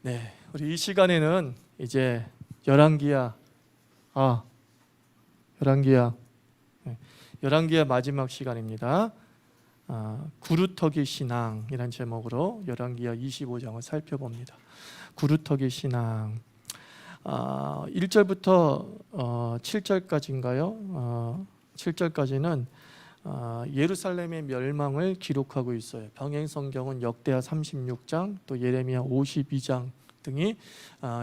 네, 우리 이 시간에는 이제 열왕기야, 열왕기야, 네, 열왕기야 마지막 시간입니다. 구루터기 신앙이란 제목으로 열왕기야 25장을 살펴봅니다. 구루터기 신앙. 1절부터 7절까지인가요? 7절까지는 예루살렘의 멸망을 기록하고 있어요. 병행성경은 역대하 36장, 또 예레미야 52장 등이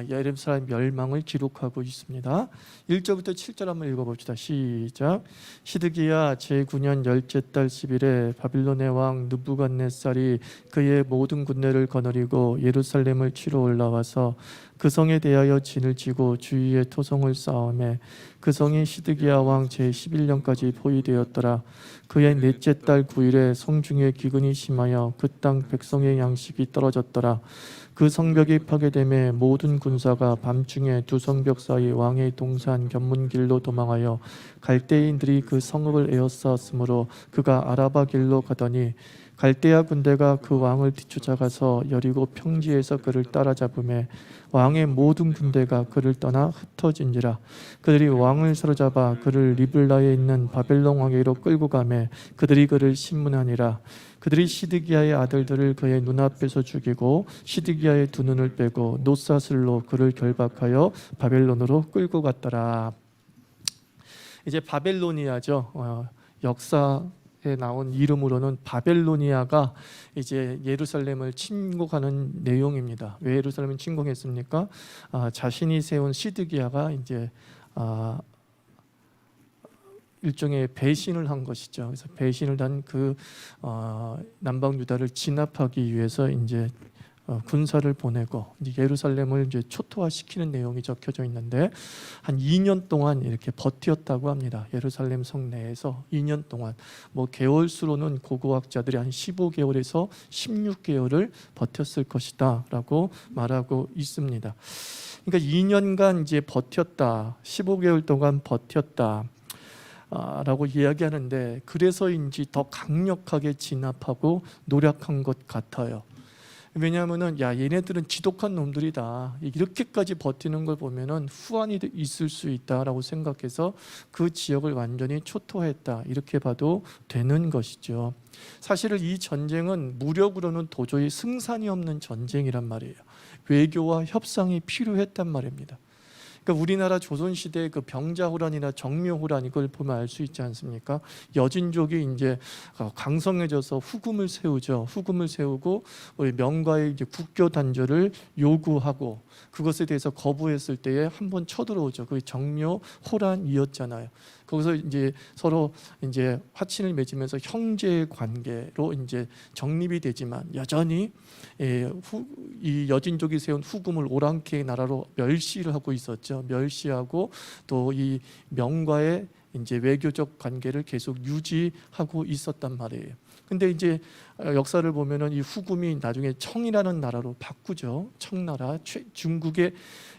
예루살렘 멸망을 기록하고 있습니다. 1절부터 7절 한번 읽어봅시다. 시작. 시드기야 제9년 열째 달 10일에 바빌론의 왕 느부갓네살이 그의 모든 군대를 거느리고 예루살렘을 치러 올라와서 그 성에 대하여 진을 치고 주위에 토성을 쌓음에 그 성이 시드기야 왕 제11년까지 포위되었더라. 그의 넷째 달 9일에 성중에 기근이 심하여 그 땅 백성의 양식이 떨어졌더라. 그 성벽이 파괴됨에 모든 군사가 밤중에 두 성벽 사이 왕의 동산 견문길로 도망하여 갈대인들이 그 성읍을 에워쌌으므로 그가 아라바 길로 가더니 갈대아 군대가 그 왕을 뒤쫓아가서 여리고 평지에서 그를 따라잡음에 왕의 모든 군대가 그를 떠나 흩어진지라. 그들이 왕을 사로잡아 그를 리블라에 있는 바벨론 왕에게로 끌고 가매 그들이 그를 신문하니라. 그들이 시드기야의 아들들을 그의 눈앞에서 죽이고 시드기야의 두 눈을 빼고 놋사슬로 그를 결박하여 바벨론으로 끌고 갔더라. 이제 바벨로니아죠. 역사에 나온 이름으로는 바벨로니아가 이제 예루살렘을 침공하는 내용입니다. 왜 예루살렘을 침공했습니까? 자신이 세운 시드기야가 이제 일종의 배신을 한 것이죠. 그래서 배신을 한 그 남방 유다를 진압하기 위해서 이제 군사를 보내고 이제 예루살렘을 이제 초토화시키는 내용이 적혀져 있는데 한 2년 동안 이렇게 버텼다고 합니다. 예루살렘 성 내에서 2년 동안 뭐 개월수로는 고고학자들이 한 15개월에서 16개월을 버텼을 것이다라고 말하고 있습니다. 그러니까 2년간 이제 버텼다, 15개월 동안 버텼다. 라고 이야기하는데 그래서인지 더 강력하게 진압하고 노력한 것 같아요. 왜냐하면은 얘네들은 지독한 놈들이다, 이렇게까지 버티는 걸 보면은 후환이 있을 수 있다라고 생각해서 그 지역을 완전히 초토화했다, 이렇게 봐도 되는 것이죠. 사실은 이 전쟁은 무력으로는 도저히 승산이 없는 전쟁이란 말이에요. 외교와 협상이 필요했단 말입니다. 그러니까 우리나라 조선시대의 그 병자호란이나 정묘호란, 이걸 보면 알 수 있지 않습니까? 여진족이 이제 강성해져서 후금을 세우죠. 후금을 세우고 우리 명과의 이제 국교 단절을 요구하고 그것에 대해서 거부했을 때에 한번 쳐들어오죠. 그게 정묘호란이었잖아요. 거기서 이제 서로 이제 화친을 맺으면서 형제 관계로 이제 정립이 되지만 여전히 이 여진족이 세운 후금을 오랑캐의 나라로 멸시를 하고 있었죠. 멸시하고 또 이 명과의 이제 외교적 관계를 계속 유지하고 있었단 말이에요. 근데 이제 역사를 보면은 이 후금이 나중에 청이라는 나라로 바꾸죠. 청나라, 중국의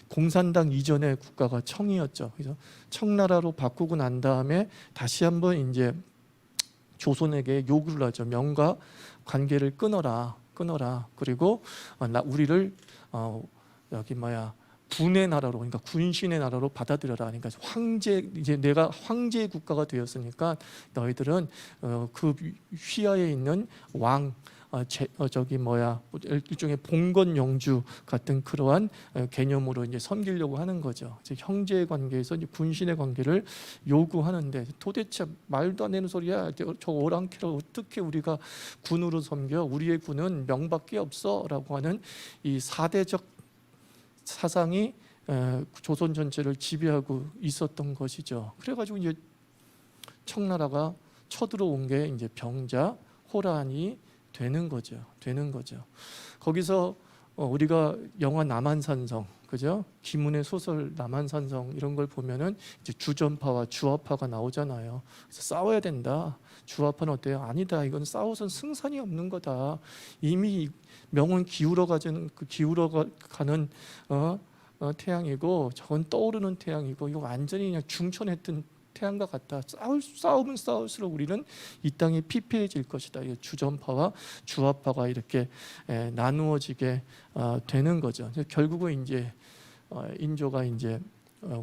공산당 이전의 국가가 청이었죠. 그래서 청나라로 바꾸고 난 다음에 다시 한번 이제 조선에게 요구를 하죠. 명과 관계를 끊어라. 그리고 우리를 여기 군의 나라로, 그러니까 군신의 나라로 받아들여라. 그러니까 이제 내가 황제의 국가가 되었으니까 너희들은 그 휘하에 있는 왕, 일종의 봉건 영주 같은 그러한 개념으로 이제 섬기려고 하는 거죠. 즉 형제의 관계에서 이제 군신의 관계를 요구하는데 도대체 말도 안 되는 소리야. 저 오랑캐를 어떻게 우리가 군으로 섬겨? 우리의 군은 명밖에 없어라고 하는 이 사대적 사상이 조선 전체를 지배하고 있었던 것이죠. 그래가지고 이제 청나라가 쳐들어온 게 이제 병자 호란이 되는 거죠. 거기서 우리가 영화 남한산성, 그죠? 김은의 소설 남한산성 이런 걸 보면은 이제 주전파와 주화파가 나오잖아요. 그래서 싸워야 된다. 주화파는 어때요? 아니다. 이건 싸워선 승산이 없는 거다. 이미 명은 기울어 가는 태양이고 저건 떠오르는 태양이고 이거 완전히 그냥 중천했던 태양과 같다. 싸우면 싸울수록 우리는 이 땅이 피폐해질 것이다. 주전파와 주화파가 이렇게 나누어지게 되는 거죠. 결국은 이제 인조가 이제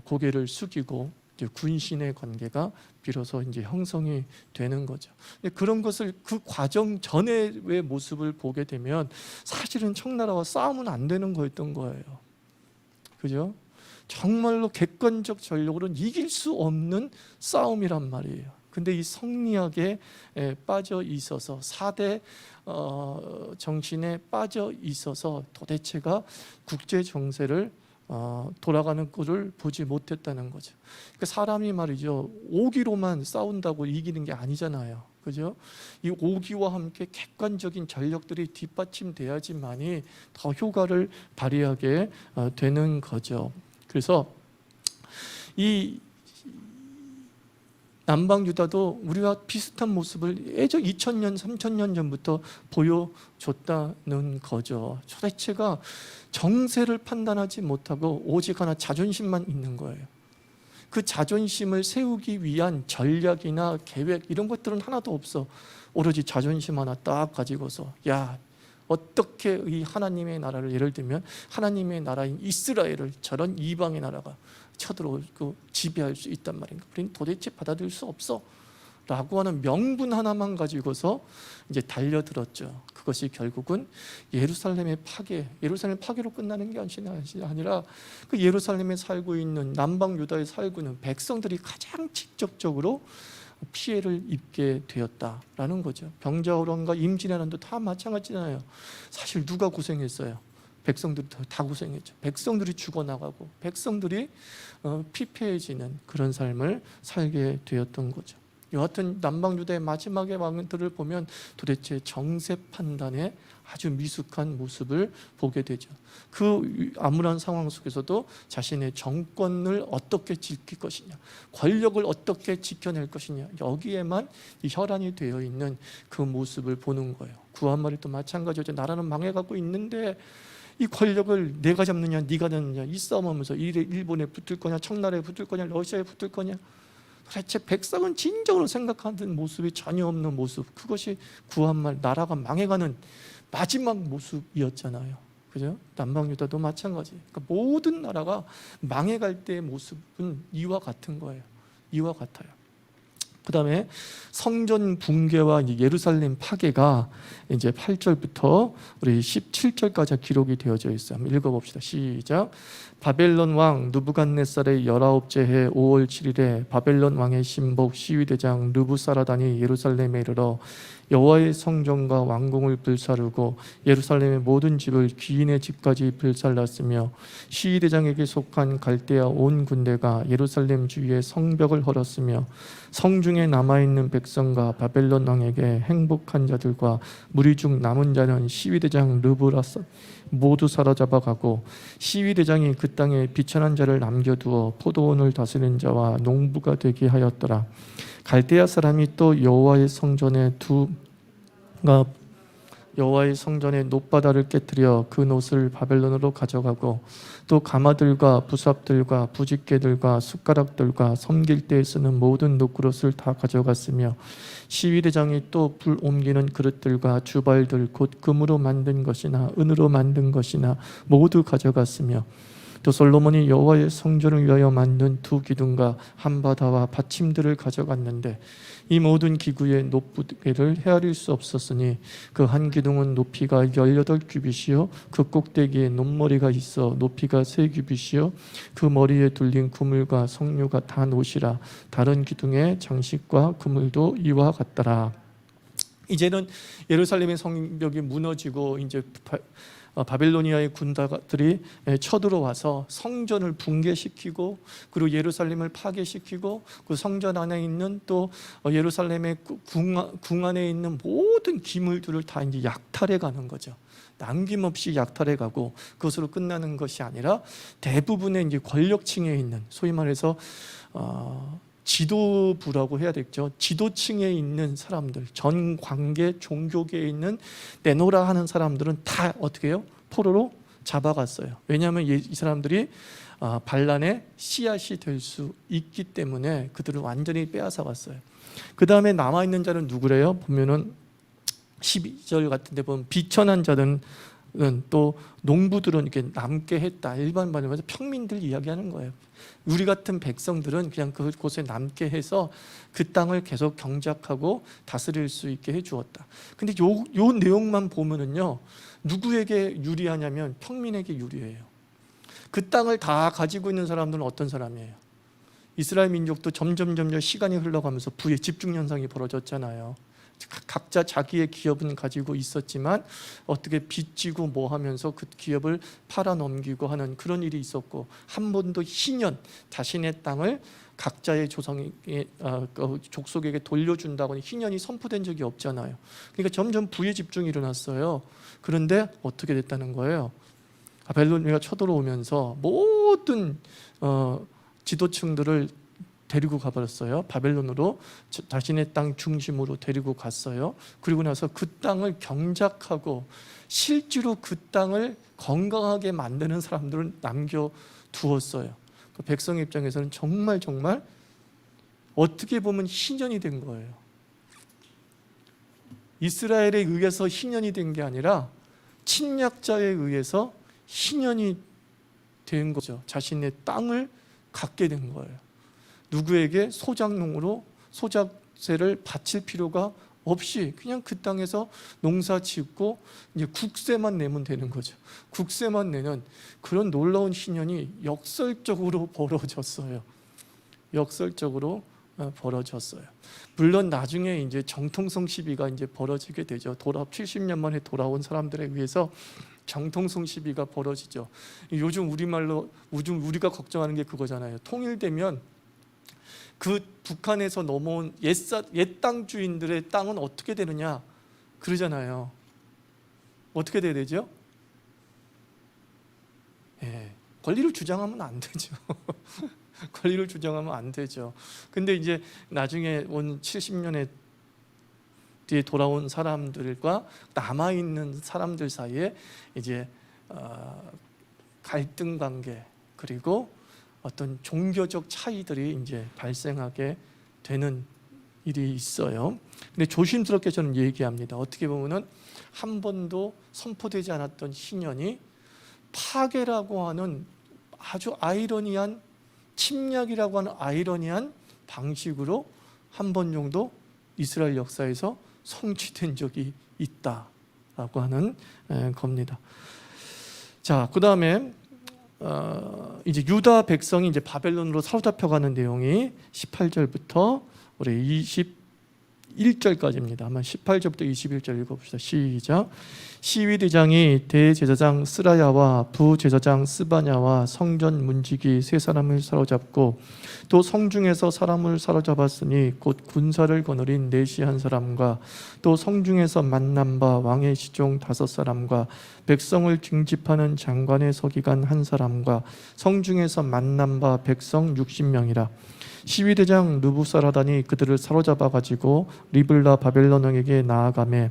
고개를 숙이고 이제 군신의 관계가 비로소 이제 형성이 되는 거죠. 그런 것을 그 과정 전의 모습을 보게 되면 사실은 청나라와 싸우면 안 되는 거였던 거예요. 그죠? 정말로 객관적 전력으로는 이길 수 없는 싸움이란 말이에요. 근데 이 성리학에 빠져 있어서 4대 정신에 빠져 있어서 도대체가 국제 정세를 돌아가는 꼴을 보지 못했다는 거죠. 그러니까 사람이 말이죠, 오기로만 싸운다고 이기는 게 아니잖아요. 그죠? 이 오기와 함께 객관적인 전력들이 뒷받침돼야지만이 더 효과를 발휘하게 되는 거죠. 그래서 이 남방 유다도 우리와 비슷한 모습을 예전 2000년, 3000년 전부터 보여줬다는 거죠. 도대체가 정세를 판단하지 못하고 오직 하나 자존심만 있는 거예요. 그 자존심을 세우기 위한 전략이나 계획 이런 것들은 하나도 없어. 오로지 자존심 하나 딱 가지고서 야, 어떻게 이 하나님의 나라를, 예를 들면 하나님의 나라인 이스라엘을 저런 이방의 나라가 쳐들어오고 지배할 수 있단 말인가? 우리는 도대체 받아들일 수 없어 라고 하는 명분 하나만 가지고서 이제 달려들었죠. 그것이 결국은 예루살렘의 파괴, 예루살렘 파괴로 끝나는 게 아니라 그 예루살렘에 살고 있는 남방 유다에 살고 있는 백성들이 가장 직접적으로 피해를 입게 되었다라는 거죠. 병자호란과 임진왜란도 다 마찬가지잖아요. 사실 누가 고생했어요? 백성들이 다 고생했죠. 백성들이 죽어나가고 백성들이 피폐해지는 그런 삶을 살게 되었던 거죠. 여하튼 남방유다의 마지막의 왕들을 보면 도대체 정세 판단에 아주 미숙한 모습을 보게 되죠. 그 암울한 상황 속에서도 자신의 정권을 어떻게 지킬 것이냐, 권력을 어떻게 지켜낼 것이냐, 여기에만 이 혈안이 되어 있는 그 모습을 보는 거예요. 구한말도 마찬가지죠. 나라는 망해가고 있는데 이 권력을 내가 잡느냐 네가 잡느냐 이 싸움하면서 일본에 붙을 거냐, 청나라에 붙을 거냐, 러시아에 붙을 거냐, 도대체 백성은 진정으로 생각하는 모습이 전혀 없는 모습, 그것이 구한말 나라가 망해가는 마지막 모습이었잖아요. 그죠? 남방유다도 마찬가지. 그러니까 모든 나라가 망해갈 때의 모습은 이와 같은 거예요. 이와 같아요. 그 다음에 성전 붕괴와 예루살렘 파괴가 이제 8절부터 우리 17절까지 기록이 되어져 있어요. 한번 읽어봅시다. 시작. 바벨론 왕 느부갓네살의 19째 해 5월 7일에 바벨론 왕의 신복 시위대장 느부사라단이 예루살렘에 이르러 여호와의 성전과 왕궁을 불사르고 예루살렘의 모든 집을 귀인의 집까지 불살랐으며 시위대장에게 속한 갈대아 온 군대가 예루살렘 주위의 성벽을 헐었으며 성중에 남아있는 백성과 바벨론 왕에게 행복한 자들과 무리 중 남은 자는 시위대장 느부라사 모두 사로잡아 가고 시위대장이 그 땅에 비천한 자를 남겨두어 포도원을 다스리는 자와 농부가 되게 하였더라. 갈대아 사람이 또 여호와의 성전의 놋바다를 깨뜨려 그 놋을 바벨론으로 가져가고 또 가마들과 부삽들과 부집개들과 숟가락들과 섬길 때에 쓰는 모든 놋그릇을 다 가져갔으며 시위대장이 또 불 옮기는 그릇들과 주발들 곧 금으로 만든 것이나 은으로 만든 것이나 모두 가져갔으며 또 솔로몬이 여호와의 성전을 위하여 만든 두 기둥과 한 바다와 받침들을 가져갔는데 이 모든 기구의 높이를 헤아릴 수 없었으니 그 한 기둥은 높이가 18규빗이요 그 꼭대기에 높머리가 있어 높이가 3규빗이요 그 머리에 둘린 그물과 석류가 다 놋이라 다른 기둥의 장식과 그물도 이와 같더라. 이제는 예루살렘의 성벽이 무너지고 이제 바벨로니아의 군대들이 쳐들어와서 성전을 붕괴시키고 그리고 예루살렘을 파괴시키고 그 성전 안에 있는 또 예루살렘의 궁 안에 있는 모든 기물들을 다 이제 약탈해 가는 거죠. 남김없이 약탈해 가고 그것으로 끝나는 것이 아니라 대부분의 이제 권력층에 있는 소위 말해서 지도부라고 해야 되겠죠. 지도층에 있는 사람들, 전 관계 종교계에 있는 내노라 하는 사람들은 다 어떻게 해요? 포로로 잡아갔어요. 왜냐하면 이 사람들이 반란의 씨앗이 될 수 있기 때문에 그들을 완전히 빼앗아갔어요. 그 다음에 남아있는 자는 누구래요? 보면은 12절 같은 데 보면 비천한 자는 또 농부들은 이렇게 남게 했다. 일반 말로 평민들 이야기하는 거예요. 우리 같은 백성들은 그냥 그곳에 남게 해서 그 땅을 계속 경작하고 다스릴 수 있게 해주었다. 근데 요 내용만 보면은요, 누구에게 유리하냐면 평민에게 유리해요. 그 땅을 다 가지고 있는 사람들은 어떤 사람이에요? 이스라엘 민족도 점점 시간이 흘러가면서 부의 집중 현상이 벌어졌잖아요. 각자 자기의 기업은 가지고 있었지만 어떻게 빚지고 뭐 하면서 그 기업을 팔아넘기고 하는 그런 일이 있었고, 한 번도 희년 자신의 땅을 각자의 조상에게 족속에게 돌려준다고는 희년이 선포된 적이 없잖아요. 그러니까 점점 부의 집중이 일어났어요. 그런데 어떻게 됐다는 거예요? 바벨론이 쳐들어오면서 모든 지도층들을 데리고 가버렸어요. 바벨론으로 자신의 땅 중심으로 데리고 갔어요. 그리고 나서 그 땅을 경작하고 실제로 그 땅을 건강하게 만드는 사람들을 남겨두었어요. 그 백성 입장에서는 정말 어떻게 보면 희년이 된 거예요. 이스라엘에 의해서 희년이 된 게 아니라 침략자에 의해서 희년이 된 거죠. 자신의 땅을 갖게 된 거예요. 누구에게 소작농으로 소작세를 바칠 필요가 없이 그냥 그 땅에서 농사 짓고 이제 국세만 내면 되는 거죠. 국세만 내는 그런 놀라운 희년이 역설적으로 벌어졌어요. 역설적으로 벌어졌어요. 물론 나중에 이제 정통성 시비가 이제 벌어지게 되죠. 70년 만에 돌아온 사람들에 의해서 정통성 시비가 벌어지죠. 요즘 우리말로 우리가 걱정하는 게 그거잖아요. 통일되면 그 북한에서 넘어온 옛 땅 주인들의 땅은 어떻게 되느냐 그러잖아요. 어떻게 돼야 되죠? 권리를 주장하면 안 되죠. 권리를 주장하면 안 되죠. 근데 이제 나중에 온 70년에 뒤에 돌아온 사람들과 남아있는 사람들 사이에 이제 갈등 관계, 그리고 어떤 종교적 차이들이 이제 발생하게 되는 일이 있어요. 근데 조심스럽게 저는 얘기합니다. 어떻게 보면은 한 번도 선포되지 않았던 희년이 파괴라고 하는 아주 아이러니한, 침략이라고 하는 아이러니한 방식으로 한 번 정도 이스라엘 역사에서 성취된 적이 있다라고 하는 겁니다. 자, 그 다음에 이제 유다 백성이 이제 바벨론으로 사로잡혀가는 내용이 18절부터 우리 21절까지입니다. 한번 18절부터 21절 읽어봅시다. 시작. 시위대장이 대제사장 스라야와 부제사장 스바냐와 성전 문지기 세 사람을 사로잡고 또 성중에서 사람을 사로잡았으니 곧 군사를 거느린 내시 한 사람과 또 성중에서 만난 바 왕의 시종 5사람과 백성을 징집하는 장관의 서기관 1사람과 성중에서 만난 바 백성 60명이라. 시위대장 느부사라단이 그들을 사로잡아 가지고 리블라 바벨론 왕에게 나아가매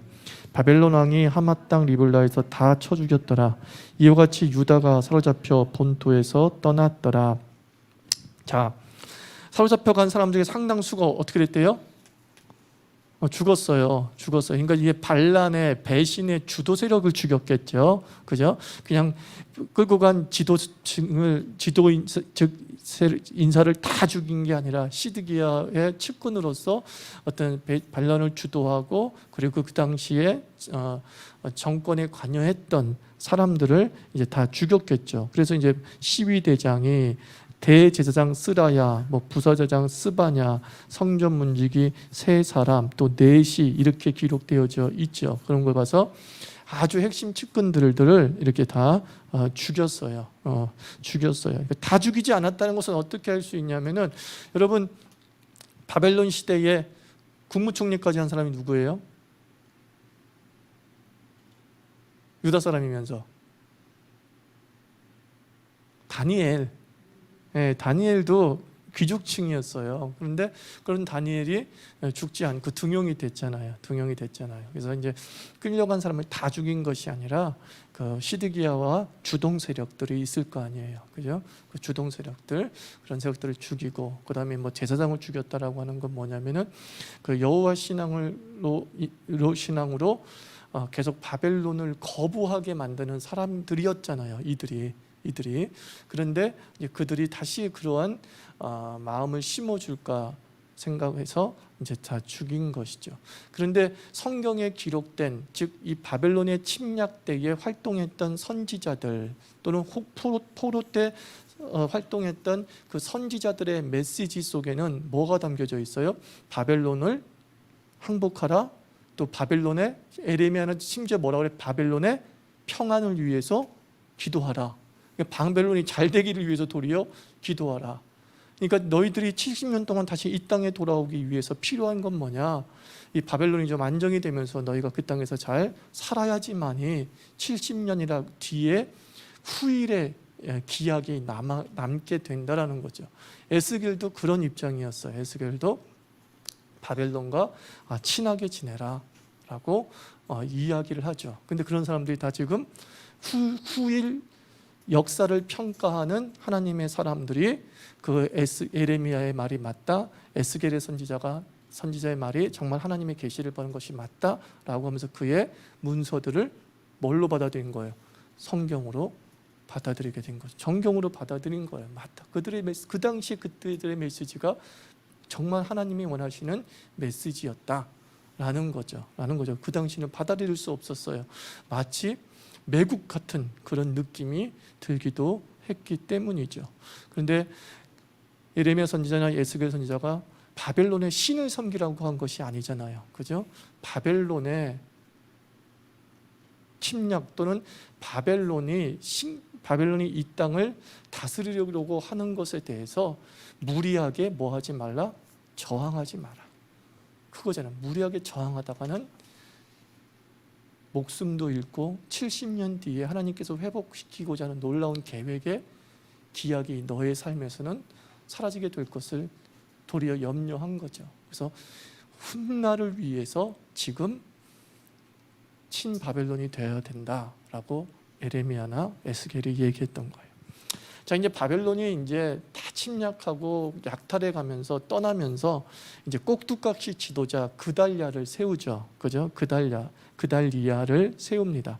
바벨론 왕이 하맛 땅 리블라에서 다 쳐 죽였더라. 이와 같이 유다가 사로잡혀 본토에서 떠났더라. 자, 사로잡혀 간 사람 중에 상당수가 어떻게 됐대요? 죽었어요. 그러니까 이게 반란의 배신의 주도 세력을 죽였겠죠. 그죠? 그냥 끌고 간 인사를 다 죽인 게 아니라 시드기야의 측근으로서 어떤 반란을 주도하고 그리고 그 당시에 정권에 관여했던 사람들을 이제 다 죽였겠죠. 그래서 이제 시위대장이 대제사장 스라야, 부사제사장 스바냐, 성전 문지기 세 사람, 또 넷이 이렇게 기록되어져 있죠. 그런 걸 봐서 아주 핵심 측근들을 이렇게 다 죽였어요. 죽였어요. 다 죽이지 않았다는 것은 어떻게 할 수 있냐면은, 여러분 바벨론 시대에 국무총리까지 한 사람이 누구예요? 유다 사람이면서 다니엘. 다니엘도 귀족층이었어요. 그런데 그런 다니엘이 죽지 않고 등용이 됐잖아요. 그래서 이제 끌려간 사람을 다 죽인 것이 아니라 그 시드기야와 주동 세력들이 있을 거 아니에요. 그죠? 그 주동 세력들, 그런 세력들을 죽이고, 그다음에 뭐 제사장을 죽였다라고 하는 건 뭐냐면은 그 여호와 신앙으로 계속 바벨론을 거부하게 만드는 사람들이었잖아요. 이들이. 그런데 이제 그들이 다시 그러한 마음을 심어줄까 생각해서 이제 다 죽인 것이죠. 그런데 성경에 기록된, 즉 이 바벨론의 침략 때에 활동했던 선지자들 또는 포로 때 활동했던 그 선지자들의 메시지 속에는 뭐가 담겨져 있어요? 바벨론을 항복하라. 또 바벨론의, 에레미야는 심지어 뭐라고 그래? 바벨론의 평안을 위해서 기도하라. 바벨론이 잘 되기를 위해서 도리어 기도하라. 그러니까 너희들이 70년 동안 다시 이 땅에 돌아오기 위해서 필요한 건 뭐냐? 이 바벨론이 좀 안정이 되면서 너희가 그 땅에서 잘 살아야지만이 70년이라 뒤에 후일의 기약이 남게 된다라는 거죠. 에스겔도 그런 입장이었어요. 에스겔도 바벨론과 친하게 지내라 라고 이야기를 하죠. 근데 그런 사람들이 다 지금 후일 역사를 평가하는 하나님의 사람들이 그 에레미야의 말이 맞다, 에스겔의 선지자의 말이 정말 하나님의 계시를 보는 것이 맞다라고 하면서 그의 문서들을 뭘로 받아들인 거예요? 성경으로 받아들이게 된 거죠. 정경으로 받아들인 거예요. 맞다. 그 당시 그들의 메시지가 정말 하나님이 원하시는 메시지였다라는 거죠. 그 당시는 받아들일 수 없었어요. 마치 매국 같은 그런 느낌이 들기도 했기 때문이죠. 그런데 예레미야 선지자나 에스겔 선지자가 바벨론의 신을 섬기라고 한 것이 아니잖아요. 그죠? 바벨론의 침략 또는 바벨론이 이 땅을 다스리려고 하는 것에 대해서 무리하게 뭐 하지 말라? 저항하지 마라. 그거잖아요. 무리하게 저항하다가는 목숨도 잃고 70년 뒤에 하나님께서 회복시키고자 하는 놀라운 계획의 기약이 너의 삶에서는 사라지게 될 것을 도리어 염려한 거죠. 그래서 훗날을 위해서 지금 친바벨론이 되어야 된다라고 에레미야나 에스겔이 얘기했던 거예요. 자, 이제 바벨론이 이제 다 침략하고 약탈해 가면서 떠나면서 이제 꼭두각시 지도자 그달랴를 세우죠. 그죠? 그달리야를 세웁니다.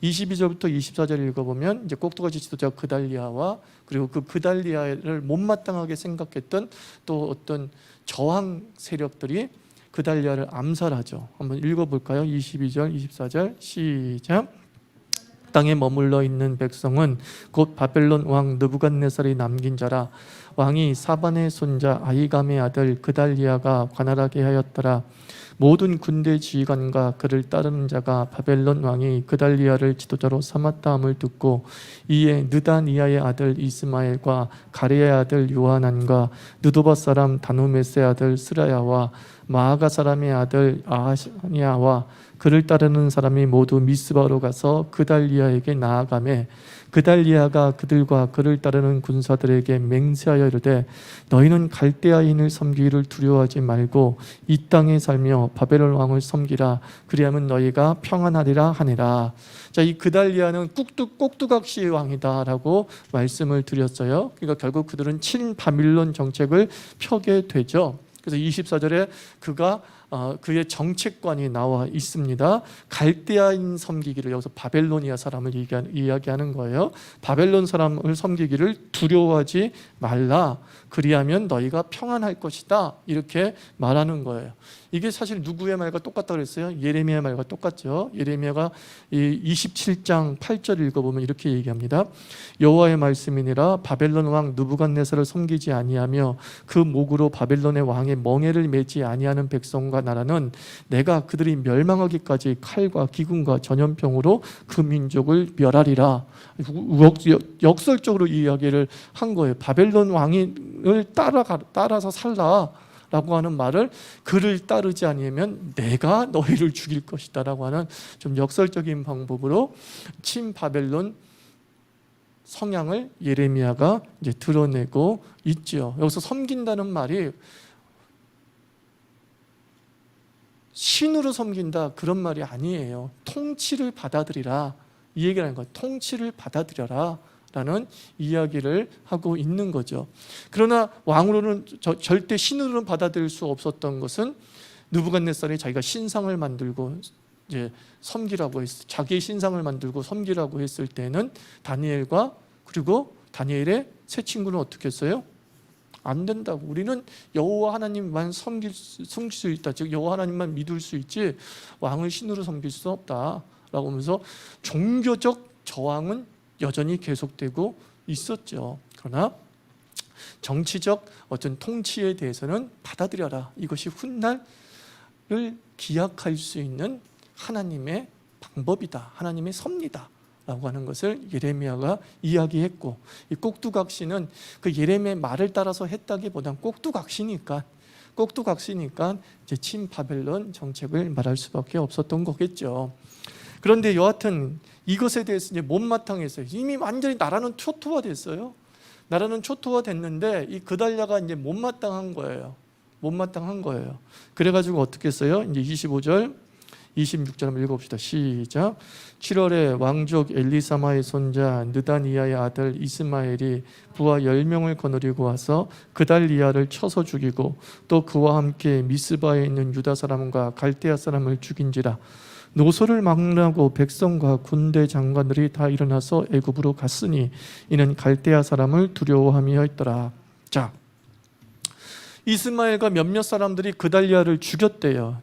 22절부터 24절 읽어보면 이제 꼭두각시 지도자 그달리야와 그리고 그 그달리야를 못마땅하게 생각했던 또 어떤 저항 세력들이 그달리야를 암살하죠. 한번 읽어볼까요? 22절, 24절 시작. 땅에 머물러 있는 백성은 곧 바벨론 왕 느부갓네살이 남긴 자라. 왕이 사반의 손자 아히감의 아들 그달리야가 관할하게 하였더라. 모든 군대 지휘관과 그를 따르는 자가 바벨론 왕이 그달리야를 지도자로 삼았다 함을 듣고 이에 느다니아의 아들 이스마엘과 가레야의 아들 요하난과 느도바 사람 다누메스의 아들 스라야와 마아가 사람의 아들 아하냐와 그를 따르는 사람이 모두 미스바로 가서 그달리야에게 나아가매 그달리야가 그들과 그를 따르는 군사들에게 맹세하여 이르되 너희는 갈대아인을 섬기기를 두려워하지 말고 이 땅에 살며 바벨론 왕을 섬기라. 그리하면 너희가 평안하리라 하니라. 자, 이 그달리야는 꼭두각시 왕이다라고 말씀을 드렸어요. 그러니까 결국 그들은 친바빌론 정책을 펴게 되죠. 그래서 24절에 그의 정책관이 나와 있습니다. 갈대아인 섬기기를, 여기서 바벨로니아 사람을 이야기하는 거예요. 바벨론 사람을 섬기기를 두려워하지 말라. 그리하면 너희가 평안할 것이다. 이렇게 말하는 거예요. 이게 사실 누구의 말과 똑같다고 그랬어요? 예레미야 말과 똑같죠. 예레미야가 27장 8절 읽어보면 이렇게 얘기합니다. 여호와의 말씀이니라 바벨론 왕 느부갓네살을 섬기지 아니하며 그 목으로 바벨론의 왕의 멍에를 매지 아니하는 백성과 나라는 내가 그들이 멸망하기까지 칼과 기근과 전염병으로 그 민족을 멸하리라. 역설적으로 이야기를 한 거예요. 바벨론 왕을 따라서 살라 라고 하는 말을 그를 따르지 아니하면 내가 너희를 죽일 것이다 라고 하는 좀 역설적인 방법으로 친바벨론 성향을 예레미야가 이제 드러내고 있죠. 여기서 섬긴다는 말이 신으로 섬긴다 그런 말이 아니에요. 통치를 받아들이라 이 얘기를 하는 거예요. 통치를 받아들여라 라는 이야기를 하고 있는 거죠. 그러나 왕으로는 절대 신으로는 받아들일 수 없었던 것은 느부갓네살이 자기가 신상을 만들고 이제 섬기라고 자기의 신상을 만들고 섬기라고 했을 때는 다니엘과 그리고 다니엘의 세 친구는 어떻게 했어요? 안 된다고. 우리는 여호와 하나님만 섬길 수 있다. 즉 여호와 하나님만 믿을 수 있지 왕을 신으로 섬길 수 없다라고 하면서 종교적 저항은 여전히 계속되고 있었죠. 그러나 정치적 어떤 통치에 대해서는 받아들여라. 이것이 훗날을 기약할 수 있는 하나님의 방법이다. 하나님의 섭리다. 라고 하는 것을 예레미야가 이야기했고, 이 꼭두각시는 그 예레미야의 말을 따라서 했다기보단 꼭두각시니까 이제 친바벨론 정책을 말할 수밖에 없었던 거겠죠. 그런데 여하튼 이것에 대해서 이제 못마땅했어요. 이미 완전히 나라는 초토화됐어요. 나라는 초토화됐는데 이 그달랴가 이제 못마땅한 거예요. 그래가지고 어떻게 했어요? 이제 25절 26절 한번 읽어봅시다. 시작. 7월에 왕족 엘리사마의 손자 느다니아의 아들 이스마엘이 부하 10명을 거느리고 와서 그달리아를 쳐서 죽이고 또 그와 함께 미스바에 있는 유다 사람과 갈대아 사람을 죽인지라. 노소를 막으라고 백성과 군대 장관들이 다 일어나서 애굽으로 갔으니 이는 갈대아 사람을 두려워함이었더라. 자, 이스마엘과 몇몇 사람들이 그달리아를 죽였대요.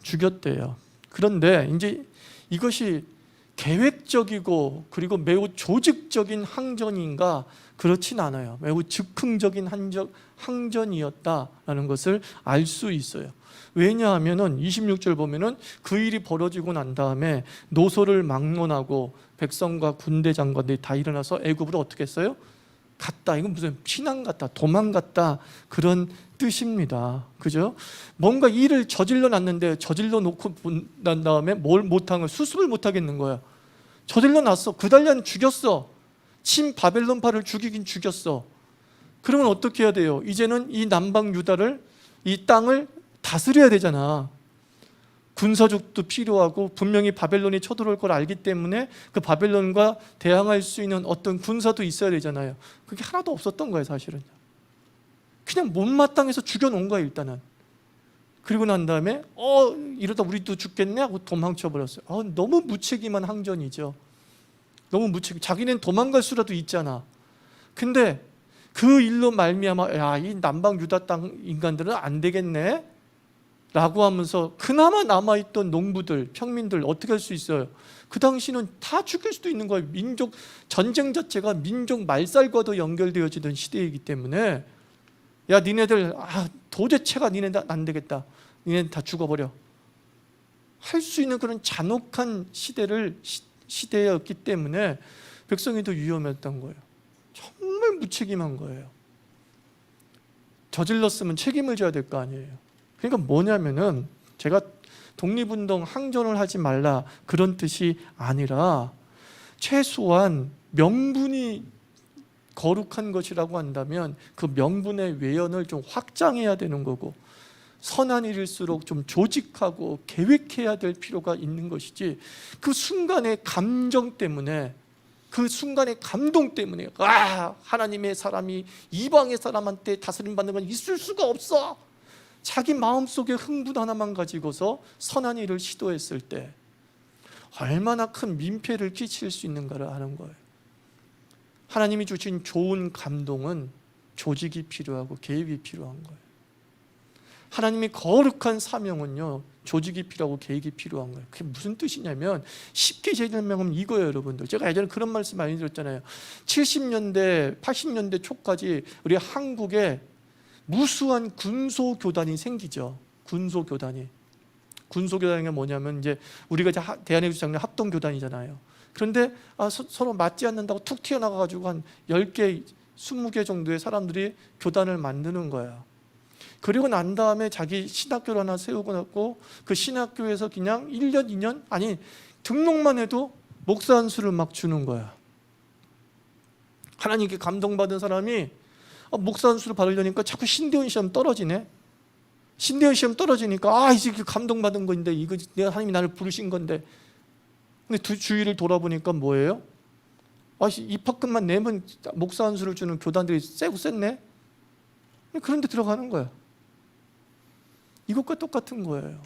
그런데 이제 이것이 계획적이고 그리고 매우 조직적인 항전인가? 그렇진 않아요. 매우 즉흥적인 항전이었다라는 것을 알 수 있어요. 왜냐하면은 26절 보면은 그 일이 벌어지고 난 다음에 노소를 막론하고 백성과 군대 장관들이 다 일어나서 애굽으로 어떻게 했어요? 갔다. 이건 무슨 피난 갔다, 도망갔다 그런 뜻입니다. 그죠? 뭔가 일을 저질러 놨는데 저질러 놓고 난 다음에 뭘 못한 거 수습을 못 하겠는 거야. 저질러 놨어. 그달랴는 죽였어. 친 바벨론파를 죽이긴 죽였어. 그러면 어떻게 해야 돼요? 이제는 이 남방 유다를 이 땅을 다스려야 되잖아. 군사적도 필요하고 분명히 바벨론이 쳐들어올 걸 알기 때문에 그 바벨론과 대항할 수 있는 어떤 군사도 있어야 되잖아요. 그게 하나도 없었던 거예요, 사실은. 그냥 못마땅해서 죽여놓은 거예요, 일단은. 그리고 난 다음에 이러다 우리도 죽겠네 하고 도망쳐 버렸어요. 너무 무책임한 항전이죠. 너무 무책임. 자기는 도망갈 수라도 있잖아. 근데 그 일로 말미암아 이 남방 유다 땅 인간들은 안 되겠네 라고 하면서 그나마 남아있던 농부들, 평민들 어떻게 할 수 있어요? 그 당시는 다 죽일 수도 있는 거예요. 민족 전쟁 자체가 민족 말살과도 연결되어지던 시대이기 때문에 야 니네들 도대체가 니네들 안 되겠다. 니네들 다 죽어버려. 할 수 있는 그런 잔혹한 시대였기 때문에 백성이 더 위험했던 거예요. 정말 무책임한 거예요. 저질렀으면 책임을 져야 될 거 아니에요. 그러니까 뭐냐면은 제가 독립운동 항전을 하지 말라 그런 뜻이 아니라 최소한 명분이 거룩한 것이라고 한다면 그 명분의 외연을 좀 확장해야 되는 거고 선한 일일수록 좀 조직하고 계획해야 될 필요가 있는 것이지 그 순간의 감정 때문에 그 순간의 감동 때문에 하나님의 사람이 이방의 사람한테 다스림받는 건 있을 수가 없어. 자기 마음속에 흥분 하나만 가지고서 선한 일을 시도했을 때 얼마나 큰 민폐를 끼칠 수 있는가를 아는 거예요. 하나님이 주신 좋은 감동은 조직이 필요하고 계획이 필요한 거예요. 하나님이 거룩한 사명은요 조직이 필요하고 계획이 필요한 거예요. 그게 무슨 뜻이냐면 쉽게 설명하면 이거예요, 여러분들. 제가 예전에 그런 말씀 많이 드렸잖아요. 70년대 80년대 초까지 우리 한국에 무수한 군소교단이 생기죠. 군소교단이 뭐냐면 이제 우리가 대한민국 장래 합동교단이잖아요. 그런데 서로 맞지 않는다고 툭 튀어나가가지고 한 10개, 20개 정도의 사람들이 교단을 만드는 거야. 그리고 난 다음에 자기 신학교를 하나 세우고 났고 그 신학교에서 그냥 1년, 2년 등록만 해도 목사 한 수를 막 주는 거야. 하나님께 감동받은 사람이 목사 안수를 받으려니까 자꾸 신대원 시험 떨어지네. 신대원 시험 떨어지니까 이제 감동받은 건데 이거 내가 하나님이 나를 부르신 건데. 근데 주위를 돌아보니까 뭐예요? 입학금만 내면 목사 안수를 주는 교단들이 세고 셌네. 그런데 들어가는 거야. 이것과 똑같은 거예요.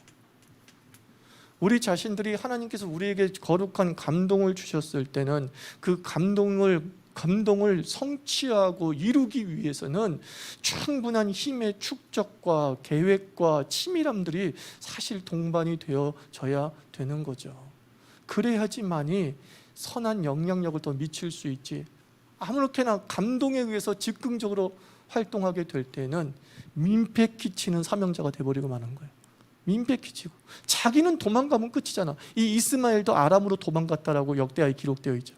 우리 자신들이 하나님께서 우리에게 거룩한 감동을 주셨을 때는 그 감동을 성취하고 이루기 위해서는 충분한 힘의 축적과 계획과 치밀함들이 사실 동반이 되어져야 되는 거죠. 그래야지만이 선한 영향력을 더 미칠 수 있지. 아무렇게나 감동에 의해서 즉흥적으로 활동하게 될 때는 민폐 끼치는 사명자가 돼버리고 마는 거예요. 민폐 끼치고. 자기는 도망가면 끝이잖아. 이 이스마엘도 아람으로 도망갔다라고 역대하에 기록되어 있죠.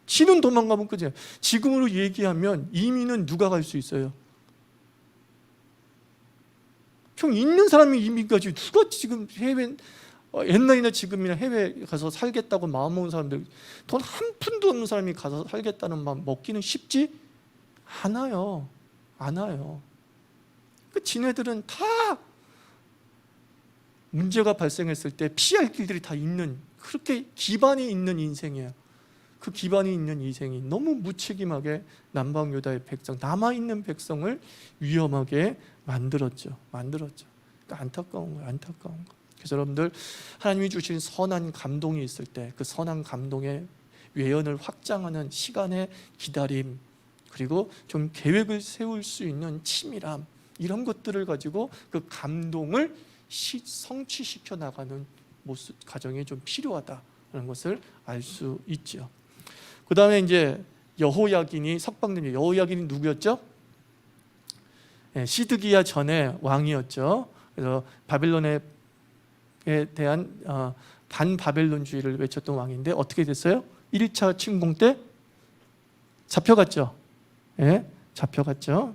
지는 도망가면 끝이야. 지금으로 얘기하면 이민은 누가 갈 수 있어요? 형 있는 사람이 이민 가지. 누가 지금 옛날이나 지금이나 해외 가서 살겠다고 마음먹은 사람들, 돈 한 푼도 없는 사람이 가서 살겠다는 마음 먹기는 쉽지 않아요. 지네들은 다 문제가 발생했을 때 피할 길들이 다 있는, 그렇게 기반이 있는 인생이에요. 그 기반이 있는 인생이 너무 무책임하게 남방 유다의 백성, 남아있는 백성을 위험하게 만들었죠. 그러니까 안타까운 거예요. 그래서 여러분들, 하나님이 주신 선한 감동이 있을 때 그 선한 감동의 외연을 확장하는 시간의 기다림, 그리고 좀 계획을 세울 수 있는 치밀함, 이런 것들을 가지고 그 감동을 성취시켜 나가는 모습, 과정이 좀 필요하다는 것을 알 수 있죠. 그 다음에 이제 여호야긴이 석방됩니다. 여호야긴이 누구였죠? 시드기야 전에 왕이었죠. 그래서 바벨론에 대한 반바벨론주의를 외쳤던 왕인데 어떻게 됐어요? 1차 침공 때 잡혀갔죠. 잡혀갔죠.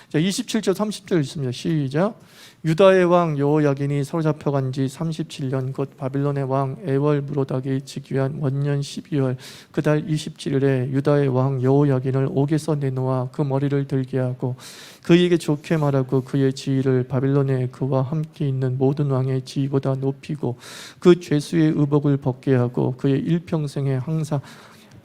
자, 27절 30절 있습니다. 시작. 유다의 왕 여호야긴이 사로잡혀간 지 37년 곧 바빌론의 왕 에월므로닥이 즉위한 원년 12월 그 달 27일에 유다의 왕 여호야긴을 옥에서 내놓아 그 머리를 들게 하고 그에게 좋게 말하고 그의 지위를 바빌론에 그와 함께 있는 모든 왕의 지위보다 높이고 그 죄수의 의복을 벗게 하고 그의 일평생에 항상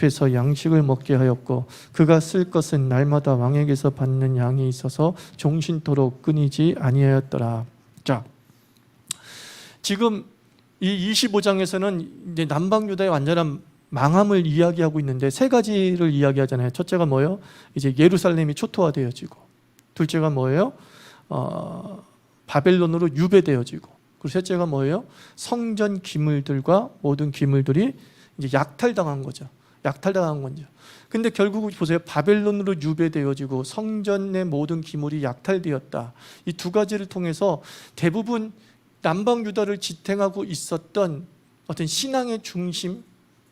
앞에서 양식을 먹게 하였고 그가 쓸 것은 날마다 왕에게서 받는 양이 있어서 종신토록 끊이지 아니하였더라. 자, 지금 이 25장에서는 이제 남방 유다의 완전한 망함을 이야기하고 있는데 세 가지를 이야기하잖아요. 첫째가 뭐예요? 이제 예루살렘이 초토화되어지고, 둘째가 뭐예요? 바벨론으로 유배되어지고, 그리고 셋째가 뭐예요? 성전 기물들과 모든 기물들이 이제 약탈당한 거죠. 근데 결국 보세요. 바벨론으로 유배되어지고 성전의 모든 기물이 약탈되었다. 이 두 가지를 통해서 대부분 남방 유다를 지탱하고 있었던 어떤 신앙의 중심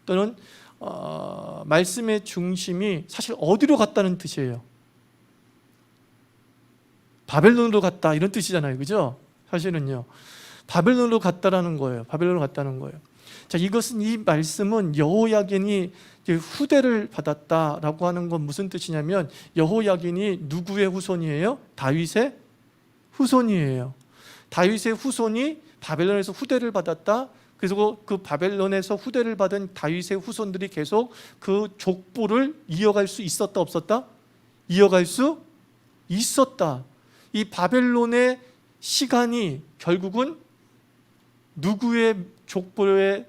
또는 말씀의 중심이 사실 어디로 갔다는 뜻이에요? 바벨론으로 갔다, 이런 뜻이잖아요. 그죠? 사실은요. 바벨론으로 갔다라는 거예요. 자, 이 말씀은 여호야긴이 후대를 받았다라고 하는 건 무슨 뜻이냐면, 여호야긴이 누구의 후손이에요? 다윗의 후손이에요. 다윗의 후손이 바벨론에서 후대를 받았다. 그리고 그 바벨론에서 후대를 받은 다윗의 후손들이 계속 그 족보를 이어갈 수 있었다, 없었다? 이어갈 수 있었다. 이 바벨론의 시간이 결국은 누구의 족보의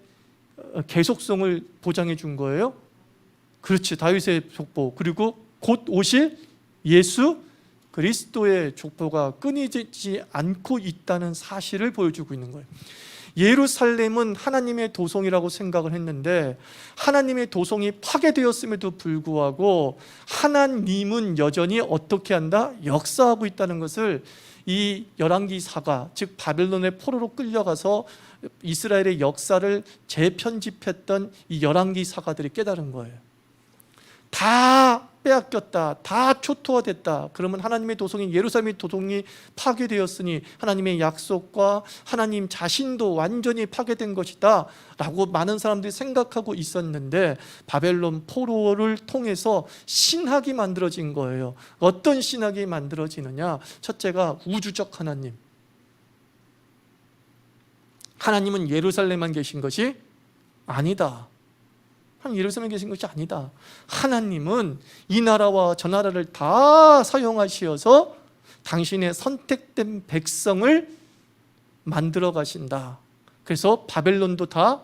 계속성을 보장해 준 거예요? 그렇지, 다윗의 족보, 그리고 곧 오실 예수 그리스도의 족보가 끊이지 않고 있다는 사실을 보여주고 있는 거예요. 예루살렘은 하나님의 도성이라고 생각을 했는데 하나님의 도성이 파괴되었음에도 불구하고 하나님은 여전히 어떻게 한다? 역사하고 있다는 것을 이 열왕기사가, 즉 바벨론의 포로로 끌려가서 이스라엘의 역사를 재편집했던 이 열왕기사가들이 깨달은 거예요. 다 빼앗겼다, 다 초토화됐다. 그러면 하나님의 도성인 예루살렘의 도성이 파괴되었으니 하나님의 약속과 하나님 자신도 완전히 파괴된 것이다 라고 많은 사람들이 생각하고 있었는데, 바벨론 포로를 통해서 신학이 만들어진 거예요. 어떤 신학이 만들어지느냐? 첫째가 우주적 하나님. 하나님은 예루살렘만 계신 것이 아니다. 하나님 예루살렘에 계신 것이 아니다. 하나님은 이 나라와 저 나라를 다 사용하시어서 당신의 선택된 백성을 만들어 가신다. 그래서 바벨론도 다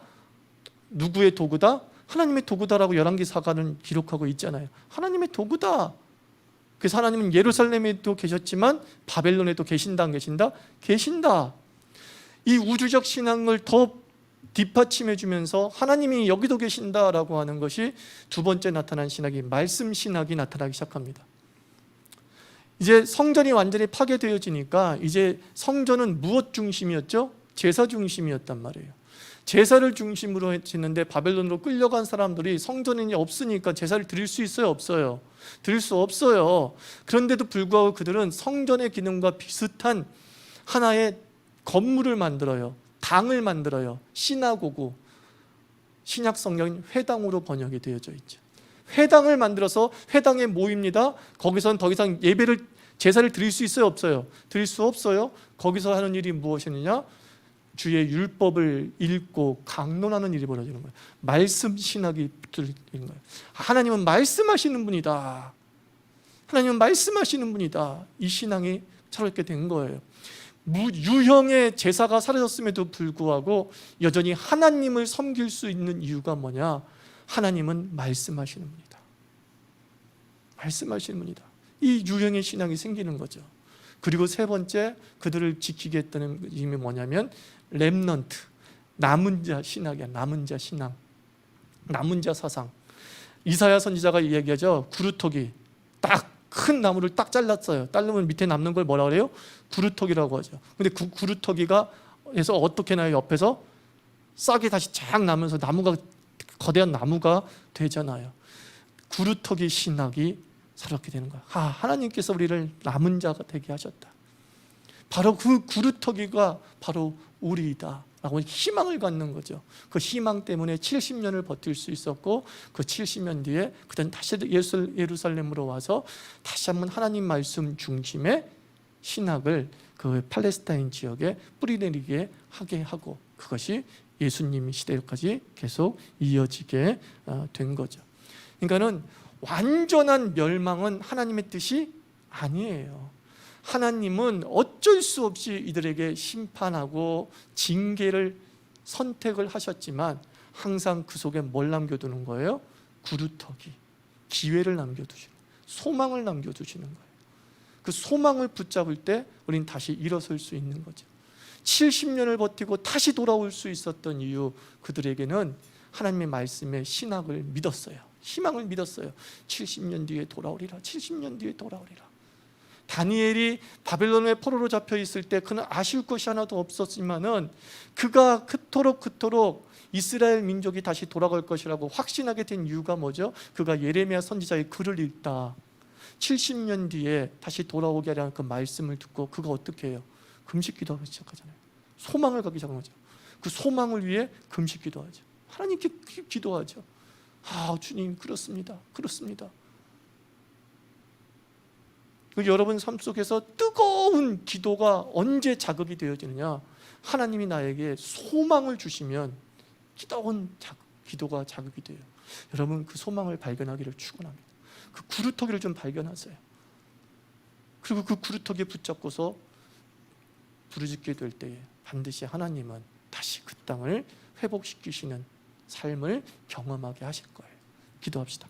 누구의 도구다? 하나님의 도구다라고 열왕기사가는 기록하고 있잖아요. 하나님의 도구다. 그래서 하나님은 예루살렘에도 계셨지만 바벨론에도 계신다, 안 계신다? 계신다. 이 우주적 신앙을 더 뒷받침해 주면서 하나님이 여기도 계신다라고 하는 것이 두 번째 나타난 신학이 말씀 신학이 나타나기 시작합니다. 이제 성전이 완전히 파괴되어지니까 이제 성전은 무엇 중심이었죠? 제사 중심이었단 말이에요. 제사를 중심으로 했는데 바벨론으로 끌려간 사람들이 성전이 없으니까 제사를 드릴 수 있어요? 없어요? 드릴 수 없어요. 그런데도 불구하고 그들은 성전의 기능과 비슷한 하나의 건물을 만들어요. 당을 만들어요. 시나고구, 신약 성경은 회당으로 번역이 되어져 있죠. 회당을 만들어서 회당에 모입니다. 거기서는 더 이상 제사를 드릴 수 있어요? 없어요? 드릴 수 없어요. 거기서 하는 일이 무엇이느냐? 주의 율법을 읽고 강론하는 일이 벌어지는 거예요. 말씀 신학이 들리는 거예요. 하나님은 말씀하시는 분이다. 하나님은 말씀하시는 분이다. 이 신앙이 차렵게 된 거예요. 유형의 제사가 사라졌음에도 불구하고 여전히 하나님을 섬길 수 있는 이유가 뭐냐? 하나님은 말씀하시는 분이다. 말씀하시는 분이다. 이 유형의 신앙이 생기는 거죠. 그리고 세 번째, 그들을 지키게 했다는 의미 뭐냐면 렘넌트, 남은 자 신학이야. 남은 자 신앙, 남은 자 사상. 이사야 선지자가 이야기하죠. 구루토기, 딱 큰 나무를 딱 잘랐어요. 자르면 밑에 남는 걸 뭐라 그래요? 구루토기라고 하죠. 근데 그 구루토기가 해서 어떻게 나요? 옆에서 싹이 다시 쫙 나면서 나무가, 거대한 나무가 되잖아요. 구루토기 신학이 살았게 되는 거야. 하나님께서 우리를 남은 자가 되게 하셨다. 바로 그 구루토기가 바로 우리이다 라고 희망을 갖는 거죠. 그 희망 때문에 70년을 버틸 수 있었고, 그 70년 뒤에 그들은 다시 예루살렘으로 와서 다시 한번 하나님 말씀 중심의 신학을 그 팔레스타인 지역에 뿌리내리게 하게 하고, 그것이 예수님 시대까지 계속 이어지게 된 거죠. 그러니까는 완전한 멸망은 하나님의 뜻이 아니에요. 하나님은 어쩔 수 없이 이들에게 심판하고 징계를 선택을 하셨지만 항상 그 속에 뭘 남겨두는 거예요? 구루터기, 기회를 남겨두시는 거예요. 소망을 남겨두시는 거예요. 그 소망을 붙잡을 때 우리는 다시 일어설 수 있는 거죠. 70년을 버티고 다시 돌아올 수 있었던 이유, 그들에게는 하나님의 말씀에 신학을 믿었어요. 희망을 믿었어요. 70년 뒤에 돌아오리라. 70년 뒤에 돌아오리라. 다니엘이 바벨론의 포로로 잡혀 있을 때 그는 아쉬울 것이 하나도 없었지만은 그가 그토록 이스라엘 민족이 다시 돌아갈 것이라고 확신하게 된 이유가 뭐죠? 그가 예레미야 선지자의 글을 읽다 70년 뒤에 다시 돌아오게 하라는 그 말씀을 듣고 그가 어떻게 해요? 금식 기도하기 시작하잖아요. 소망을 갖기 시작한 거죠. 그 소망을 위해 금식 기도하죠. 하나님께 기도하죠. 주님, 그렇습니다. 여러분 삶 속에서 뜨거운 기도가 언제 자극이 되어지느냐? 하나님이 나에게 소망을 주시면 뜨거운 기도가 자극이 돼요. 여러분 그 소망을 발견하기를 축원합니다. 그 구루터기를 좀 발견하세요. 그리고 그 구루터기에 붙잡고서 부르짖게 될 때에 반드시 하나님은 다시 그 땅을 회복시키시는 삶을 경험하게 하실 거예요. 기도합시다.